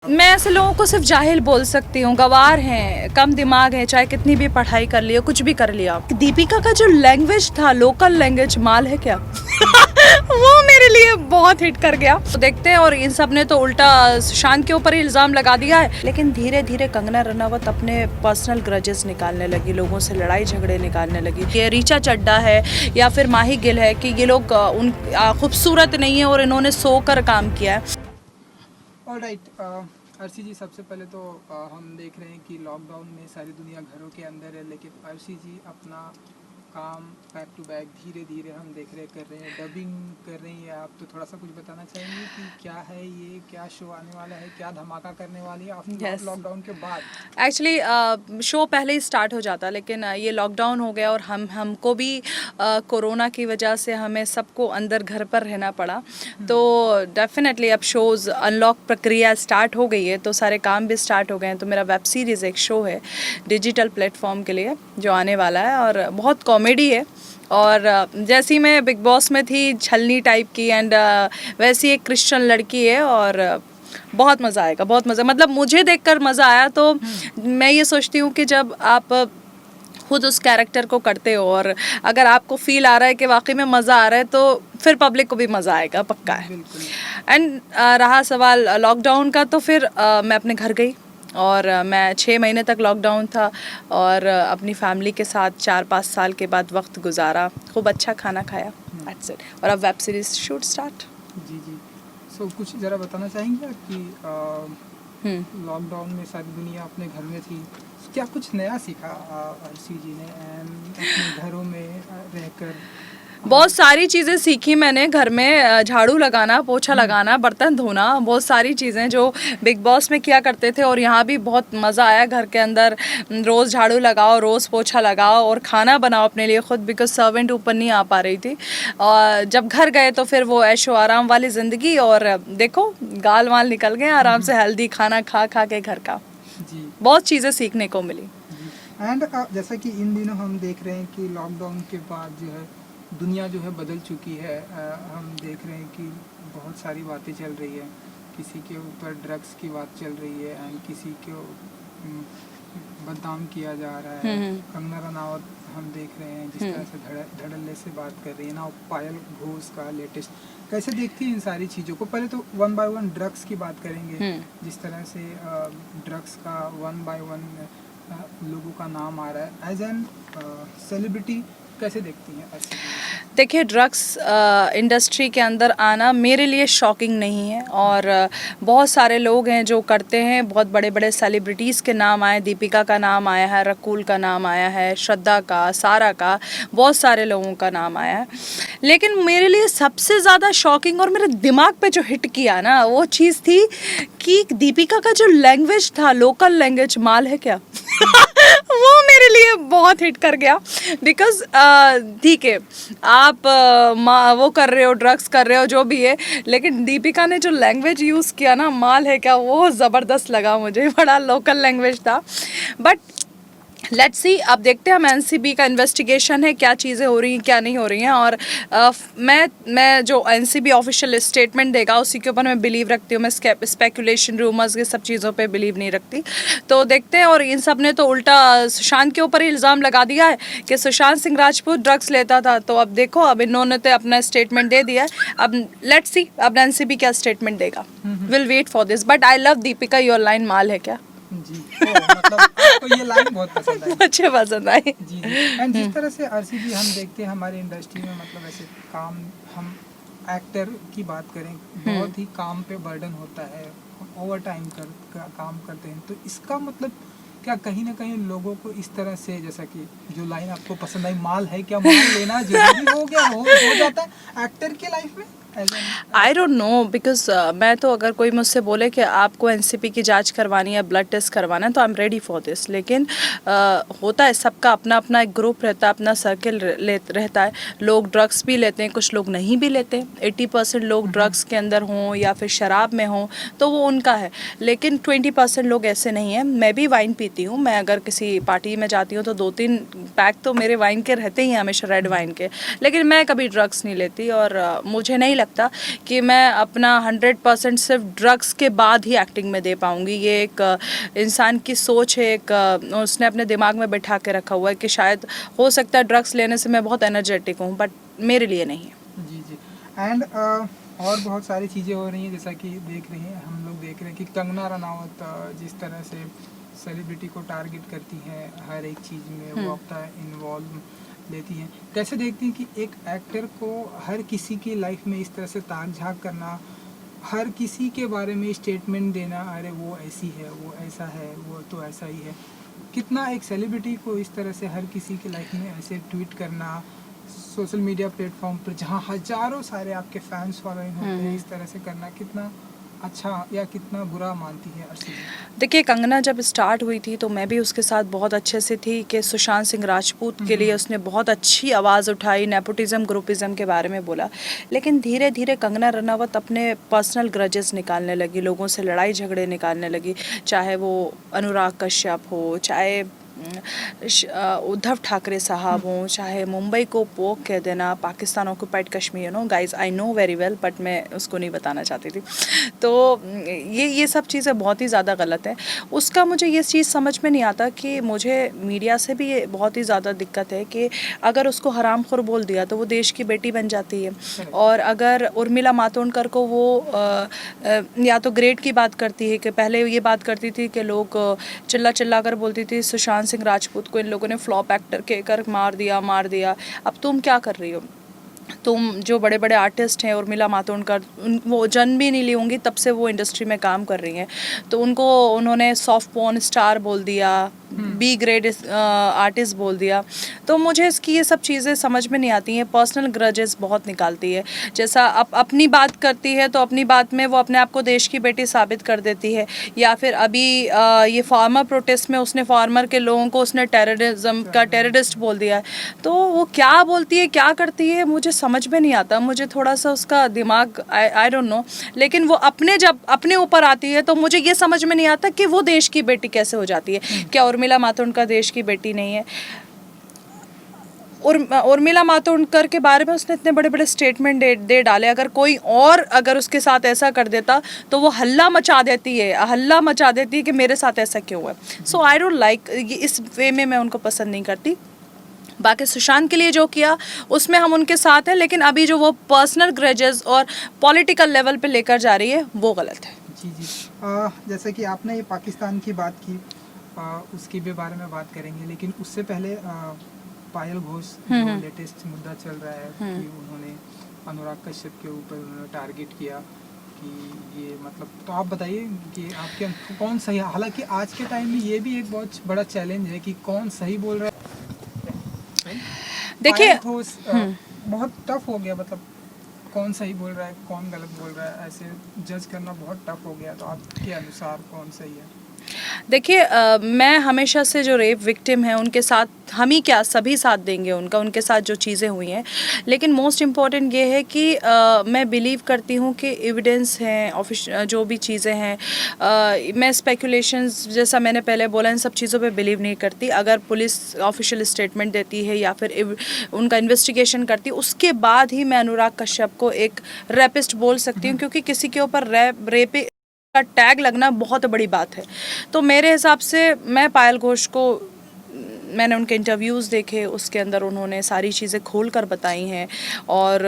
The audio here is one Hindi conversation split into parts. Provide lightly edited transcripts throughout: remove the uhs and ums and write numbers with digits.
मैं ऐसे लोगों को सिर्फ जाहिल बोल सकती हूँ, गवार हैं, कम दिमाग है, चाहे कितनी भी पढ़ाई कर लिया, कुछ भी कर लिया। दीपिका का जो लैंग्वेज था, लोकल लैंग्वेज, माल है क्या वो मेरे लिए बहुत हिट कर गया। तो देखते हैं, और इन सब ने तो उल्टा सुशांत के ऊपर ही इल्जाम लगा दिया है। लेकिन धीरे धीरे कंगना रनावत अपने पर्सनल ग्रजेस निकालने लगी, लोगों से लड़ाई झगड़े निकालने लगी। ये ऋचा चड्ढा है या फिर माही गिल है कि ये लोग उन खूबसूरत नहीं है और इन्होंने सोकर काम किया है। ऑलराइट, अर्शी जी, सबसे पहले तो हम देख रहे हैं कि लॉकडाउन में सारी दुनिया घरों के अंदर है, लेकिन अर्शी जी अपना काम बैक टू बैक धीरे धीरे हम देख रहे कर रहे हैं, डबिंग कर रही है आप। तो थोड़ा सा कुछ बताना चाहेंगे कि क्या है ये, क्या शो आने वाला है, क्या धमाका करने वाली है आफ्टर लॉकडाउन के बाद? एक्चुअली शो पहले ही स्टार्ट हो जाता, लेकिन ये लॉकडाउन हो गया और हमको भी कोरोना की वजह से हमें सबको अंदर घर पर रहना पड़ा। तो डेफिनेटली अब शोज़ अनलॉक प्रक्रिया स्टार्ट हो गई है, तो सारे काम भी स्टार्ट हो गए हैं। तो मेरा वेब सीरीज़ एक शो है डिजिटल प्लेटफॉर्म के लिए जो आने वाला है, और बहुत कॉमेडी है। और जैसी मैं बिग बॉस में थी छलनी टाइप की, एंड वैसी एक क्रिश्चियन लड़की है, और बहुत मज़ा आएगा, बहुत मज़ा, मतलब मुझे देखकर मज़ा आया। तो मैं ये सोचती हूँ कि जब आप खुद उस कैरेक्टर को करते हो और अगर आपको फील आ रहा है कि वाकई में मज़ा आ रहा है, तो फिर पब्लिक को भी मज़ा आएगा, पक्का है। एंड रहा सवाल लॉकडाउन का, तो फिर मैं अपने घर गई और मैं 6 महीने तक लॉकडाउन था, और अपनी फैमिली के साथ 4-5 साल के बाद वक्त गुजारा, खूब अच्छा खाना खाया, दैट्स इट। और अब वेब सीरीज शूट स्टार्ट। जी जी, सो कुछ ज़रा बताना चाहेंगे कि लॉकडाउन में सारी दुनिया अपने घर में थी, क्या कुछ नया सीखा अर्शी जी ने अपने घरों में रहकर? बहुत सारी चीज़ें सीखी मैंने घर में, झाड़ू लगाना, पोछा लगाना, बर्तन धोना, बहुत सारी चीज़ें जो बिग बॉस में किया करते थे, और यहाँ भी बहुत मज़ा आया। घर के अंदर रोज़ झाड़ू लगाओ, रोज़ पोछा लगाओ और खाना बनाओ अपने लिए खुद, बिकॉज सर्वेंट ऊपर नहीं आ पा रही थी। और जब घर गए तो फिर वो ऐशो आराम वाली ज़िंदगी, और देखो गाल वाल निकल गए आराम से, हेल्दी खाना खा खा के घर का। जी, बहुत चीज़ें सीखने को मिली। एंड जैसा कि इन दिनों हम देख रहे हैं कि लॉकडाउन के बाद जो है दुनिया जो है बदल चुकी है। हम देख रहे हैं कि बहुत सारी बातें चल रही है, किसी के ऊपर ड्रग्स की बात चल रही है एंड किसी को बदनाम किया जा रहा है। कंगना रनावत हम देख रहे हैं जिस तरह से धड़ल्ले से बात कर रही है ना, पायल घोष का लेटेस्ट। कैसे देखती हैं इन सारी चीज़ों को? पहले तो वन बाय वन ड्रग्स की बात करेंगे, जिस तरह से ड्रग्स का वन बाय वन लोगों का नाम आ रहा है। एज एन सेलिब्रिटी कैसे देखती हैं? देखिए, ड्रग्स इंडस्ट्री के अंदर आना मेरे लिए शॉकिंग नहीं है, और बहुत सारे लोग हैं जो करते हैं। बहुत बड़े बड़े सेलिब्रिटीज़ के नाम आए, दीपिका का नाम आया है, रकुल का नाम आया है, श्रद्धा का, सारा का, बहुत सारे लोगों का नाम आया है। लेकिन मेरे लिए सबसे ज़्यादा शॉकिंग और मेरे दिमाग पे जो हिट किया ना, वो चीज़ थी कि दीपिका का जो लैंग्वेज था, लोकल लैंग्वेज, माल है क्या वो मेरे लिए बहुत हिट कर गया। बिकॉज ठीक है, आप वो कर रहे हो, ड्रग्स कर रहे हो, जो भी है, लेकिन दीपिका ने जो लैंग्वेज यूज़ किया ना, माल है क्या, वो ज़बरदस्त लगा मुझे। बड़ा लोकल लैंग्वेज था। बट लेट्स सी, अब देखते हैं, हम एनसीबी का इन्वेस्टिगेशन है, क्या चीज़ें हो रही हैं, क्या नहीं हो रही हैं। और मैं जो एनसीबी ऑफिशियल स्टेटमेंट देगा उसी के ऊपर मैं बिलीव रखती हूँ। मैं स्पेकुलेशन, रूमर्स, ये सब चीज़ों पे बिलीव नहीं रखती। तो देखते हैं। और इन सब ने तो उल्टा सुशांत के ऊपर ही इल्ज़ाम लगा दिया है कि सुशांत सिंह राजपूत ड्रग्स लेता था। तो अब देखो, अब इन्होंने तो अपना स्टेटमेंट दे दिया है। अब लेट्स सी, अब एनसीबी क्या स्टेटमेंट देगा। Will wait for this. But I love Deepika, your line माल है क्या। जी, मतलब आपको ये लाइन बहुत पसंद आई? मुझे पसंद आई। जी जी, एंड जिस तरह से अर्शी जी हम देखते हैं हमारी इंडस्ट्री में, मतलब ऐसे काम, हम एक्टर की बात करें, बहुत ही काम पे बर्डन होता है, ओवर टाइम काम करते हैं। तो इसका मतलब क्या कहीं ना कहीं लोगों को इस तरह से, जैसा कि जो लाइन आपको पसंद आई, माल है क्या, माल लेना जरूरी हो गया, हो जाता है एक्टर के लाइफ में? आई डोंट नो, बिकॉज मैं तो, अगर कोई मुझसे बोले कि आपको एनसीपी की जांच करवानी है, ब्लड टेस्ट करवाना है, तो I am ready for this. लेकिन होता है, सबका अपना अपना एक ग्रुप रहता है, अपना सर्किल रहता है। लोग ड्रग्स भी लेते हैं, कुछ लोग नहीं भी लेते। 80% लोग ड्रग्स के अंदर हों या फिर शराब में हों, तो वो उनका है। लेकिन 20% लोग ऐसे नहीं हैं। मैं भी वाइन पीती हूँ। मैं अगर किसी पार्टी में जाती हूँ तो 2-3 पैक तो मेरे वाइन के रहते ही हैं हमेशा, रेड वाइन के। लेकिन मैं कभी ड्रग्स नहीं लेती, और मुझे नहीं लगता कि मैं अपना 100% सिर्फ ड्रग्स के बाद ही एक्टिंग में दे पाऊँगी। ये एक इंसान की सोच है, एक उसने अपने दिमाग में बैठा के रखा हुआ है कि शायद हो सकता है ड्रग्स लेने से मैं बहुत एनर्जेटिक हूँ, बट मेरे लिए नहीं है। जी जी। एंड और बहुत सारी चीज़ें हो रही हैं, जैसा कि देख रहे हैं, हम लोग देख रहे हैं कि कंगना रनावत जिस तरह से सेलिब्रिटी को टारगेट करती हैं हर एक चीज़ में, वो अपना इन्वॉल्व लेती हैं। कैसे देखती हैं कि एक एक्टर को हर किसी की लाइफ में इस तरह से ताक झांक करना, हर किसी के बारे में स्टेटमेंट देना, अरे वो ऐसी है, वो ऐसा है, वो तो ऐसा ही है। कितना एक सेलिब्रिटी को इस तरह से हर किसी की लाइफ में ऐसे ट्वीट करना, सोशल मीडिया प्लेटफॉर्म पर जहाँ हजारों सारे आपके फैंस फॉलोइंग होते हैं, इस तरह से करना कितना अच्छा या कितना बुरा मानती है अर्शी? देखिए, कंगना जब स्टार्ट हुई थी तो मैं भी उसके साथ बहुत अच्छे से थी कि सुशांत सिंह राजपूत के लिए उसने बहुत अच्छी आवाज़ उठाई, नेपोटिज्म ग्रुपिज्म के बारे में बोला। लेकिन धीरे धीरे कंगना रनावत अपने पर्सनल ग्रजेस निकालने लगी, लोगों से लड़ाई झगड़े निकालने लगी, चाहे वो अनुराग कश्यप हो, चाहे उद्धव ठाकरे साहब हों, चाहे मुंबई को पोक कह देना, Pakistan occupied Kashmir, you know guys, I know very well, but मैं उसको नहीं बताना चाहती थी। तो ये सब चीज़ें बहुत ही ज़्यादा गलत है। उसका मुझे ये चीज़ समझ में नहीं आता कि मुझे मीडिया से भी ये बहुत ही ज़्यादा दिक्कत है कि अगर उसको हरामखोर बोल दिया तो वो देश की बेटी बन जाती है, और अगर उर्मिला मातोंडकर को वो या तो ग्रेड की बात करती है कि पहले ये बात करती थी कि लोग चिल्ला चिल्ला कर बोलती थी सुशांत सिंह राजपूत को इन लोगों ने फ्लॉप एक्टर कहकर मार दिया। अब तुम क्या कर रही हो? तुम जो बड़े बड़े आर्टिस्ट हैं, उर्मिला मातोंडकर, वो जन्म भी नहीं ली होंगी तब से वो इंडस्ट्री में काम कर रही हैं, तो उनको उन्होंने सॉफ्ट पोर्न स्टार बोल दिया, बी ग्रेड आर्टिस्ट बोल दिया। तो मुझे इसकी ये सब चीज़ें समझ में नहीं आती हैं। पर्सनल ग्रजेस बहुत निकालती है। जैसा अपनी बात करती है तो अपनी बात में वो अपने आप को देश की बेटी साबित कर देती है, या फिर अभी ये फार्मर प्रोटेस्ट में उसने फार्मर के लोगों को उसने टेररिज्म का टेररिस्ट बोल दिया है। तो वो क्या बोलती है, क्या करती है, मुझे समझ में नहीं आता। मुझे थोड़ा सा उसका दिमाग आई डोंट नो, लेकिन वो जब अपने ऊपर आती है तो मुझे ये समझ में नहीं आता कि वो देश की बेटी कैसे हो जाती है। क्या उर्मिला मातोंडकर देश की बेटी नहीं है? उर्मिला मातोंडकर के बारे में उसने इतने बड़े बड़े स्टेटमेंट दे डाले, अगर उसके साथ ऐसा कर देता तो वो हल्ला मचा देती है कि मेरे साथ ऐसा क्यों हुआ। सो आई डोंट लाइक, इस वे में मैं उनको पसंद नहीं करती। बाकी सुशांत के लिए जो किया उसमें हम उनके साथ हैं, लेकिन अभी जो वो पर्सनल ग्रजेस और पॉलिटिकल लेवल पे लेकर जा रही है वो गलत है। जी जी। जैसे कि आपने ये पाकिस्तान की बात की, उसके भी बारे में बात करेंगे, लेकिन उससे पहले पायल घोष जो लेटेस्ट मुद्दा चल रहा है कि उन्होंने अनुराग कश्यप के ऊपर उन्होंने टारगेट किया कि ये मतलब, तो आप बताइए कि आपके कौन सही, हालांकि आज के टाइम में ये भी एक बहुत बड़ा चैलेंज है कि कौन सही बोल रहा है। देखिए, बहुत टफ हो गया, मतलब कौन सही बोल रहा है, कौन गलत बोल रहा है, ऐसे जज करना बहुत टफ हो गया। तो आपके अनुसार कौन सही है? देखिए, मैं हमेशा से जो रेप विक्टिम है उनके साथ, हम ही क्या सभी साथ देंगे उनके साथ जो चीज़ें हुई हैं, लेकिन मोस्ट इम्पॉर्टेंट ये है कि मैं बिलीव करती हूँ कि एविडेंस हैं, जो भी चीज़ें हैं, मैं स्पेकुलेशंस, जैसा मैंने पहले बोला, इन सब चीज़ों पे बिलीव नहीं करती। अगर पुलिस ऑफिशियल स्टेटमेंट देती है या फिर उनका इन्वेस्टिगेशन करती है, उसके बाद ही मैं अनुराग कश्यप को एक रेपिस्ट बोल सकती हूँ, क्योंकि किसी के ऊपर रेप का टैग लगना बहुत बड़ी बात है। तो मेरे हिसाब से मैं पायल घोष को, मैंने उनके इंटरव्यूज़ देखे, उसके अंदर उन्होंने सारी चीज़ें खोल कर बताई हैं, और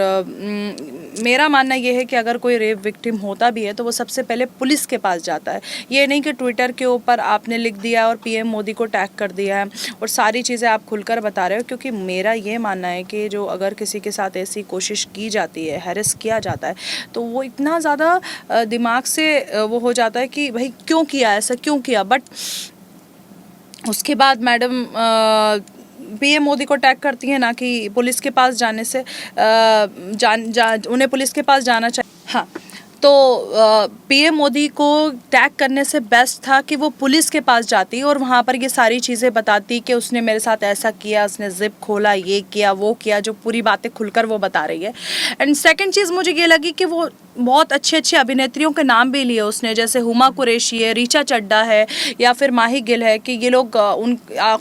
मेरा मानना ये है कि अगर कोई रेप विक्टिम होता भी है तो वो सबसे पहले पुलिस के पास जाता है। ये नहीं कि ट्विटर के ऊपर आपने लिख दिया और पीएम मोदी को टैग कर दिया है और सारी चीज़ें आप खुलकर बता रहे हो, क्योंकि मेरा ये मानना है कि जो अगर किसी के साथ ऐसी कोशिश की जाती है, हैरेस किया जाता है, तो वो इतना ज़्यादा दिमाग से वो हो जाता है कि भाई क्यों किया, ऐसा क्यों किया। बट उसके बाद मैडम पीएम मोदी को टैग करती हैं, ना कि पुलिस के पास जाने से उन्हें पुलिस के पास जाना चाहिए। हाँ, तो पीएम मोदी को टैग करने से बेस्ट था कि वो पुलिस के पास जाती और वहाँ पर ये सारी चीज़ें बताती कि उसने मेरे साथ ऐसा किया, उसने जिप खोला, ये किया, वो किया, जो पूरी बातें खुलकर वो बता रही है। एंड सेकंड चीज़ मुझे ये लगी कि वो बहुत अच्छी अच्छी अभिनेत्रियों के नाम भी लिए उसने, जैसे हुमा कुरैशी है, ऋचा चड्ढा है, या फिर माही गिल है, कि ये लोग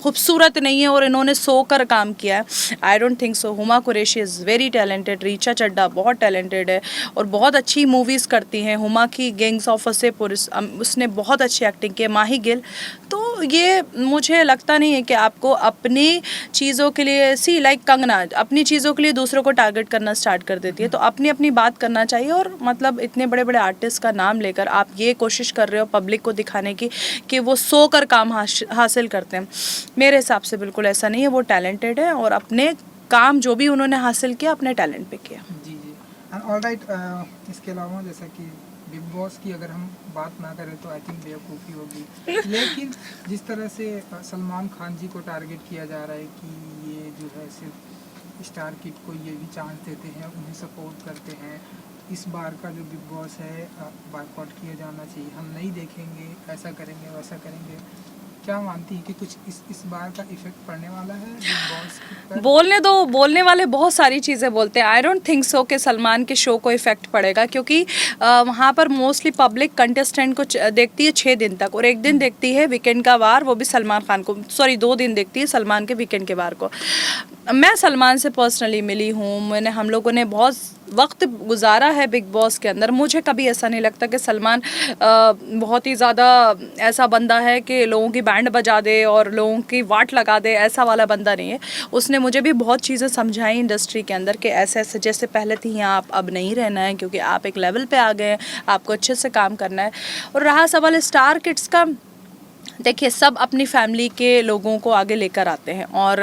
खूबसूरत नहीं है और इन्होंने सोकर काम किया है। I don't think so. Huma Qureshi is very talented, Richa Chadha बहुत टैलेंटेड है और बहुत अच्छी मूवीज़ करती हैं। हुमा की गैंग्स ऑफ वसेपुर उसने बहुत अच्छी एक्टिंग की है। माही गिल, तो ये मुझे लगता नहीं है कि आपको अपनी चीज़ों के लिए लाइक कंगना अपनी चीज़ों के लिए दूसरों को टारगेट करना स्टार्ट कर देती है। तो अपनी अपनी बात करना चाहिए। और मतलब इतने बड़े बड़े आर्टिस्ट का नाम लेकर आप ये कोशिश कर रहे हो पब्लिक को दिखाने की कि वो सो कर काम हासिल करते हैं, मेरे हिसाब से बिल्कुल ऐसा नहीं है। वो टैलेंटेड है और अपने काम जो भी उन्होंने हासिल किया अपने टैलेंट पे किया। जी जी। ऑलराइट, इसके अलावा जैसा कि बिग बॉस की अगर हम बात ना करें तो आई थिंक बेवकूफ़ी होगी, लेकिन जिस तरह से सलमान खान जी को टारगेट किया जा रहा है कि ये जो है सिर्फ स्टार किड को ये भी चांस देते हैं, उन्हें सपोर्ट करते हैं, इस बार का जो बिग बॉस है बायकॉट किया जाना चाहिए, हम नहीं देखेंगे, ऐसा करेंगे वैसा करेंगे, क्या मानती है कि कुछ इस बार का इफेक्ट पड़ने वाला है बिग बॉस पर? बोलने दो, बोलने वाले बहुत सारी चीज़ें बोलते हैं। आई डोंट थिंक सो कि सलमान के शो को इफेक्ट पड़ेगा, क्योंकि वहाँ पर मोस्टली पब्लिक कंटेस्टेंट को देखती है 6 दिन तक, और एक दिन देखती है वीकेंड का वार, वो भी सलमान खान को, सॉरी 2 दिन देखती है सलमान के वीकेंड के वार को। मैं सलमान से पर्सनली मिली हूँ, हम लोगों ने बहुत वक्त गुजारा है बिग बॉस के अंदर। मुझे कभी ऐसा नहीं लगता कि सलमान बहुत ही ज़्यादा ऐसा बंदा है कि लोगों की बैंड बजा दे और लोगों की वाट लगा दे, ऐसा वाला बंदा नहीं है। उसने मुझे भी बहुत चीज़ें समझाई इंडस्ट्री के अंदर कि ऐसे ऐसे जैसे पहले थी यहाँ आप अब नहीं रहना है, क्योंकि आप एक लेवल पे आ गए हैं, आपको अच्छे से काम करना है। और रहा सवाल स्टार किड्स का, देखिए सब अपनी फैमिली के लोगों को आगे लेकर आते हैं और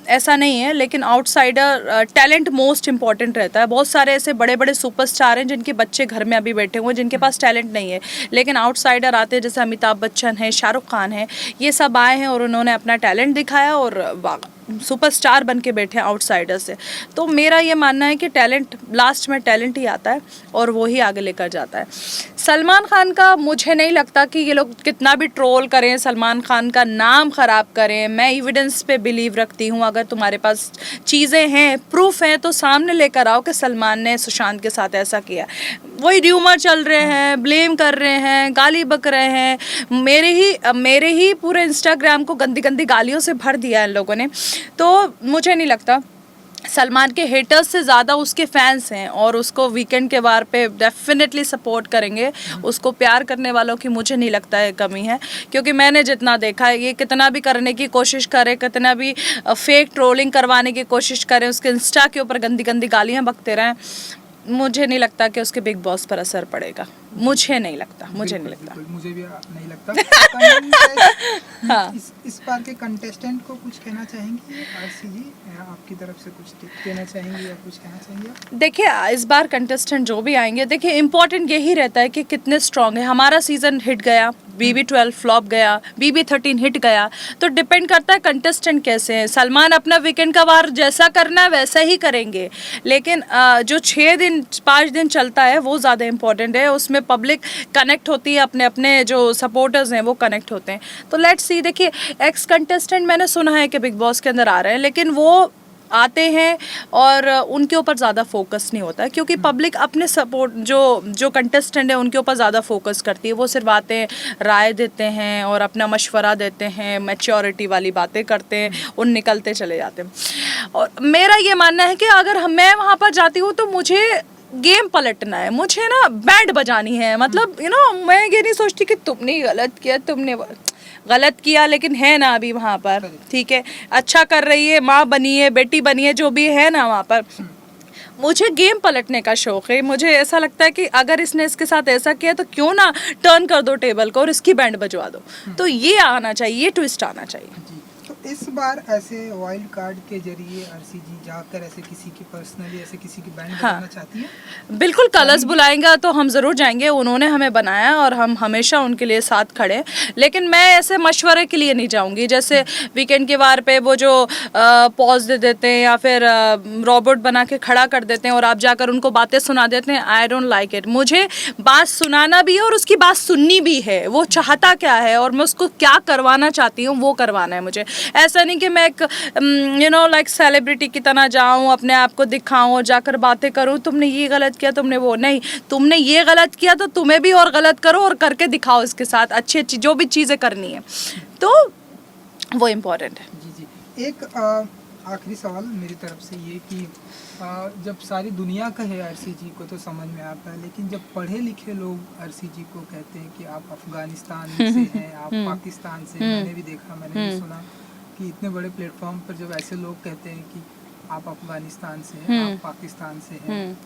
ऐसा नहीं है, लेकिन आउटसाइडर टैलेंट मोस्ट इम्पॉर्टेंट रहता है। बहुत सारे ऐसे बड़े बड़े सुपरस्टार हैं जिनके बच्चे घर में अभी बैठे हुए हैं, जिनके पास टैलेंट नहीं है, लेकिन आउटसाइडर आते हैं, जैसे अमिताभ बच्चन है, शाहरुख खान है, ये सब आए हैं और उन्होंने अपना टैलेंट दिखाया और सुपरस्टार बन के बैठे हैं आउटसाइडर से। तो मेरा ये मानना है कि टैलेंट, लास्ट में टैलेंट ही आता है और वो ही आगे लेकर जाता है। सलमान खान का मुझे नहीं लगता कि ये लोग कितना भी ट्रोल करें, सलमान खान का नाम ख़राब करें। मैं एविडेंस पे बिलीव रखती हूँ। अगर तुम्हारे पास चीज़ें हैं, प्रूफ हैं, तो सामने लेकर आओ कि सलमान ने सुशांत के साथ ऐसा किया। वही र्यूमर चल रहे हैं, ब्लेम कर रहे हैं, गाली बक रहे हैं। मेरे ही पूरे इंस्टाग्राम को गंदी गंदी गालियों से भर दिया है इन लोगों ने। तो मुझे नहीं लगता, सलमान के हेटर्स से ज़्यादा उसके फैंस हैं और उसको वीकेंड के वार पे डेफिनेटली सपोर्ट करेंगे। उसको प्यार करने वालों की मुझे नहीं लगता है कमी है, क्योंकि मैंने जितना देखा है, ये कितना भी करने की कोशिश करे, कितना भी फेक ट्रोलिंग करवाने की कोशिश करें, उसके इंस्टा के ऊपर गंदी गंदी गालियाँ बकते रहें, मुझे नहीं लगता कि उसके बिग बॉस पर असर पड़ेगा। मुझे नहीं लगता। मुझे भी नहीं लगता। हाँ, इस बार के कंटेस्टेंट को कुछ कहना चाहेंगी आरसी जी, आपकी तरफ से कुछ टिप देना चाहेंगी या कुछ कहना चाहेंगे? देखिए इस बार कंटेस्टेंट जो भी आएंगे, देखिए इम्पॉर्टेंट यही रहता है कि कितने स्ट्रांग है। हमारा सीजन हिट गया, BB12 फ्लॉप गया, BB13 हिट गया, तो डिपेंड करता है कंटेस्टेंट कैसे हैं। सलमान अपना वीकेंड का वार जैसा करना है वैसा ही करेंगे, लेकिन जो 5 दिन चलता है वो ज़्यादा इम्पॉर्टेंट है। उसमें पब्लिक कनेक्ट होती है, अपने अपने जो सपोर्टर्स हैं वो कनेक्ट होते हैं। तो लेट्स सी। देखिए एक्स कंटेस्टेंट मैंने सुना है कि बिग बॉस के अंदर आ रहे हैं, लेकिन वो आते हैं और उनके ऊपर ज़्यादा फोकस नहीं होता है, क्योंकि पब्लिक अपने सपोर्ट जो कंटेस्टेंट है उनके ऊपर ज़्यादा फोकस करती है। वो सिर्फ आते हैं, राय देते हैं और अपना मशवरा देते हैं, मैच्योरिटी वाली बातें करते हैं और निकलते चले जाते हैं। और मेरा ये मानना है कि अगर मैं वहाँ पर जाती हूँ तो मुझे गेम पलटना है, मुझे ना बैंड बजानी है। मतलब मैं ये नहीं सोचती कि तुमने गलत किया, तुमने गलत किया, लेकिन है ना अभी वहाँ पर, ठीक है, अच्छा कर रही है, माँ बनी है, बेटी बनी है, जो भी है ना वहाँ पर, मुझे गेम पलटने का शौक है। मुझे ऐसा लगता है कि अगर इसने इसके साथ ऐसा किया तो क्यों ना टर्न कर दो टेबल को और इसकी बैंड बजवा दो। तो ये आना चाहिए, ये ट्विस्ट आना चाहिए। तो इस बार ऐसे वाइल्ड कार्ड के जरिए आरसीजी जाकर ऐसे किसी की पर्सनली ऐसे किसी की बैंड बनाना चाहती है? बिल्कुल, कलर्स बुलाएंगा तो हम ज़रूर जाएंगे। उन्होंने हमें बनाया और हम हमेशा उनके लिए साथ खड़े हैं। लेकिन मैं ऐसे मशवरे के लिए नहीं जाऊंगी, जैसे वीकेंड के वार पे वो जो पॉज दे देते हैं या फिर रोबोट बना के खड़ा कर देते हैं और आप जाकर उनको बातें सुना देते हैं। I don't like it. मुझे बात सुनाना भी है और उसकी बात सुननी भी है। वो चाहता क्या है और मैं उसको क्या करवाना चाहती हूँ वो करवाना है मुझे। ऐसा नहीं कि मैं एक लाइक सेलिब्रिटी की तरह जाऊँ, अपने आप को दिखाऊँ और जाकर बातें करूँ, तुमने ये गलत किया, तुमने वो नहीं, तुमने ये गलत किया तो तुम्हें भी और गलत करो और करके दिखाओ इसके साथ अच्छी अच्छी जो भी चीज़ें करनी है, तो वो इम्पोर्टेंट है। जी जी। एक आखिरी सवाल मेरी तरफ से ये कि जब सारी दुनिया कहे आरसीजी को तो समझ में आता है, लेकिन जब पढ़े लिखे लोग आरसीजी को कहते हैं कि आप अफगानिस्तान से हैं, आप पाकिस्तान से, मैंने भी देखा, मैंने भी सुना कि इतने बड़े प्लेटफॉर्म पर जब ऐसे लोग कहते हैं कि आप अफगानिस्तान से हैं, आप पाकिस्तान से हैं,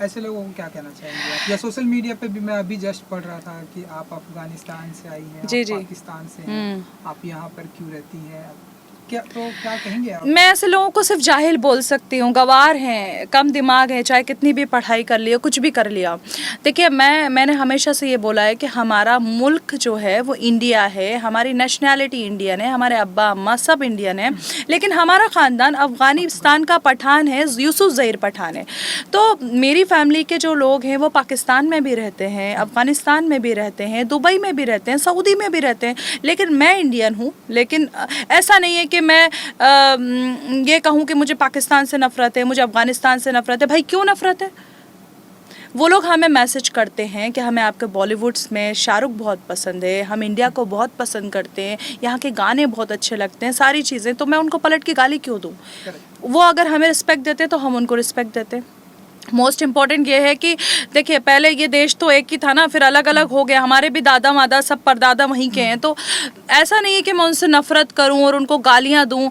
ऐसे लोगों को क्या कहना चाहेंगे आप? या सोशल मीडिया पे भी मैं अभी जस्ट पढ़ रहा था कि आप अफगानिस्तान से आई हैं, जी, आप जी। पाकिस्तान से हैं, आप यहाँ पर क्यों रहती हैं, क्या कहेंगे आप? मैं ऐसे लोगों को सिर्फ जाहिल बोल सकती हूँ, गवार हैं, कम दिमाग है, चाहे कितनी भी पढ़ाई कर लिया, कुछ भी कर लिया। देखिए, मैंने हमेशा से ये बोला है कि हमारा मुल्क जो है वो इंडिया है, हमारी नेशनैलिटी इंडियन है, हमारे अब्बा अम्मा सब इंडियन है, लेकिन हमारा ख़ानदान अफ़गानिस्तान का पठान है, यूसुफ ज़हीर पठान है। तो मेरी फैमिली के जो लोग हैं वो पाकिस्तान में भी रहते हैं, अफ़गानिस्तान में भी रहते हैं, दुबई में भी रहते हैं, सऊदी में भी रहते हैं, लेकिन मैं इंडियन हूँ। लेकिन ऐसा नहीं है कि मैं ये कहूँ कि मुझे पाकिस्तान से नफ़रत है, मुझे अफ़गानिस्तान से नफ़रत है। भाई क्यों नफ़रत है? वो लोग हमें मैसेज करते हैं कि हमें आपके बॉलीवुड्स में शाहरुख बहुत पसंद है, हम इंडिया को बहुत पसंद करते हैं, यहाँ के गाने बहुत अच्छे लगते हैं, सारी चीज़ें, तो मैं उनको पलट के गाली क्यों दूँ? वो अगर हमें रिस्पेक्ट देते तो हम उनको रिस्पेक्ट देते। मोस्ट इम्पॉर्टेंट ये है कि देखिए, पहले ये देश तो एक ही था ना, फिर अलग अलग हो गया, हमारे भी दादा मादा सब परदादा वहीं के हैं, तो ऐसा नहीं है कि मैं उनसे नफ़रत करूं और उनको गालियां दूं।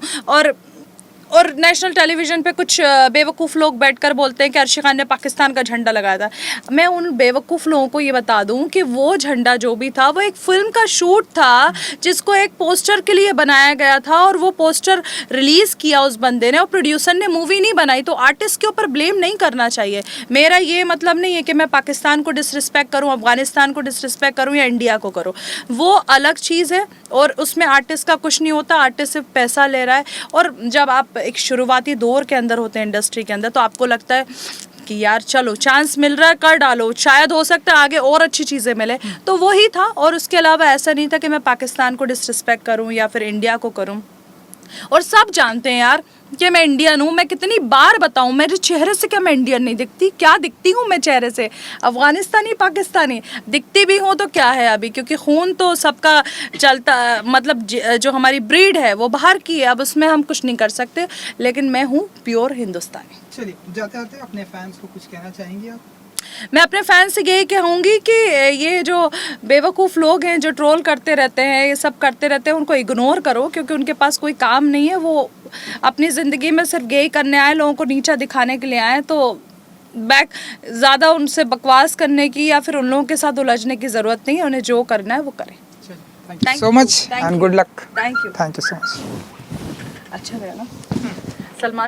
और नेशनल टेलीविज़न पे कुछ बेवकूफ़ लोग बैठकर बोलते हैं कि अर्शी खान ने पाकिस्तान का झंडा लगाया था। मैं उन बेवकूफ़ लोगों को ये बता दूं कि वो झंडा जो भी था वो एक फ़िल्म का शूट था, जिसको एक पोस्टर के लिए बनाया गया था, और वो पोस्टर रिलीज़ किया उस बंदे ने, और प्रोड्यूसर ने मूवी नहीं बनाई। तो आर्टिस्ट के ऊपर ब्लेम नहीं करना चाहिए। मेरा ये मतलब नहीं है कि मैं पाकिस्तान को डिसरिस्पेक्ट करूँ, अफ़गानिस्तान को डिसरिस्पेक्ट करूँ या इंडिया को करूँ, वो अलग चीज़ है और उसमें आर्टिस्ट का कुछ नहीं होता। आर्टिस्ट सिर्फ पैसा ले रहा है, और जब आप एक शुरुआती दौर के अंदर होते हैं इंडस्ट्री के अंदर, तो आपको लगता है कि यार चलो चांस मिल रहा है कर डालो, शायद हो सकता है आगे और अच्छी चीज़ें मिले, तो वही था। और उसके अलावा ऐसा नहीं था कि मैं पाकिस्तान को डिसरिस्पेक्ट करूं या फिर इंडिया को करूं। और सब जानते हैं यार कि मैं इंडियन हूँ। मैं कितनी बार बताऊँ, मेरे चेहरे से क्या मैं इंडियन नहीं दिखती? क्या दिखती हूँ मैं चेहरे से? अफ़गानिस्तानी पाकिस्तानी दिखती भी हूँ तो क्या है अभी, क्योंकि खून तो सबका चलता, मतलब जो हमारी ब्रीड है वो बाहर की है, अब उसमें हम कुछ नहीं कर सकते, लेकिन मैं हूँ प्योर हिंदुस्तानी। चलिए, जाते जाते अपने फैंस को कुछ कहना चाहेंगे आप? मैं अपने फैंस से यही कहूँगी कि ये जो बेवकूफ़ लोग हैं जो ट्रोल करते रहते हैं, ये सब करते रहते हैं, उनको इग्नोर करो, क्योंकि उनके पास कोई काम नहीं है। वो अपनी ज़िंदगी में सिर्फ यही करने आए, लोगों को नीचा दिखाने के लिए आए। तो ज़्यादा उनसे बकवास करने की या फिर उन लोगों के साथ उलझने की ज़रूरत नहीं है। उन्हें जो करना है वो करें। Thank you so much and good luck. Thank you so much. अच्छा गया ना सलमान।